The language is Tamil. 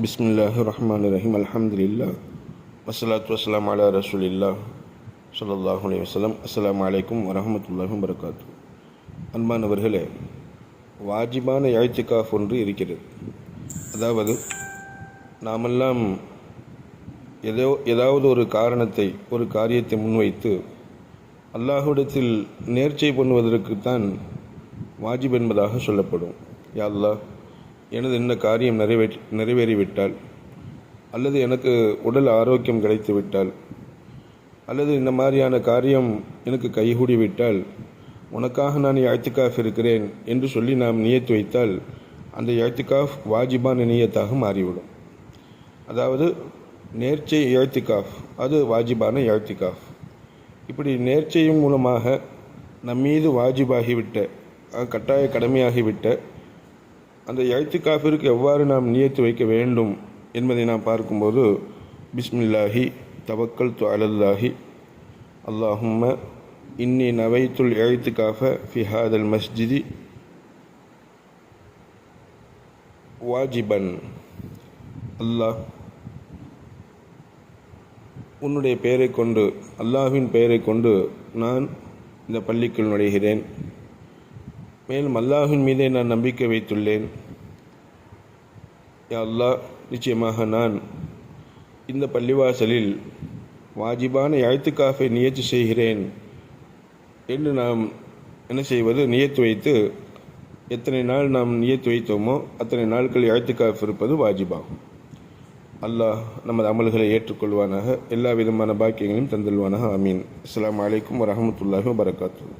பிஸ்மில்லாஹிர்ரஹ்மானிர்ரஹீம். அல்ஹம்துலில்லாஹ் வஸ்ஸலாத்து வஸ்ஸலாமு அலா ரசூலில்லாஹ் ஸல்லல்லாஹு அலைஹி வஸல்லம். அஸ்ஸலாமு அலைக்கும் வரஹ்மத்துல்லாஹி வபரகாத்துஹு. அன்பானவர்களே, வாஜிபான இஅ்திகாஃப் ஒன்று இருக்கிறது. அதாவது நாமெல்லாம் ஏதாவது ஒரு காரணத்தை, ஒரு காரியத்தை முன்வைத்து அல்லாஹ்விடத்தில் நேர்ச்சை பண்ணுவதற்குத்தான் வாஜிப் என்பதாக சொல்லப்படும். யா அல்லாஹ், எனது இந்த காரியம் நிறைவேறிவிட்டால், அல்லது எனக்கு உடல் ஆரோக்கியம் கிடைத்துவிட்டால், அல்லது இந்த மாதிரியான காரியம் எனக்கு கைகூடிவிட்டால் உனக்காக நான் இஅ்திகாஃப் இருக்கிறேன் என்று சொல்லி நாம் நியத்து வைத்தால் அந்த இஅ்திகாஃப் வாஜிபான நியத்தாக மாறிவிடும். அதாவது நேர்ச்சை இஅ்திகாஃப், அது வாஜிபான இஅ்திகாஃப். இப்படி நேர்ச்சையின் மூலமாக நம்மீது வாஜிபாகிவிட்ட, கட்டாய கடமையாகிவிட்ட அந்த இஅ்திகாஃபிற்கு எவ்வாறு நாம் நியத்து வைக்க வேண்டும் என்பதை நாம் பார்க்கும்போது, பிஸ்மில்லாஹி தவக்கல்து அலல்லாஹி அல்லாஹும்ம இன்னி நவைத்துல் இஅ்திகாஃப ஃபி ஹாதல் மஸ்ஜிதி வாஜிபன். அல்லாஹ், உன்னுடைய பெயரை கொண்டு, அல்லாஹ்வின் பெயரை கொண்டு நான் இந்த பள்ளிக்குள் நுழைகிறேன். மேலும் அல்லாஹ்வின் மீதே நான் நம்பிக்கை வைத்துள்ளேன். யா அல்லாஹ், நிச்சயமாக நான் இந்த பள்ளிவாசலில் வாஜிபான இஅ்திகாஃபை நியத்து செய்கிறேன் என்று நாம் என்ன செய்வது, நியத்து வைத்து எத்தனை நாள் நாம் நியத்து வைத்தோமோ அத்தனை நாட்கள் இஅ்திகாஃப் இருப்பது வாஜிபாகும். அல்லாஹ் நமது அமல்களை ஏற்றுக்கொள்வானாக, எல்லா விதமான பாக்கியங்களையும் தந்தல்வானாக. ஆமீன். அஸ்ஸலாமு அலைக்கும் வரஹ்மத்துல்லாஹி வபரகாத்துஹு.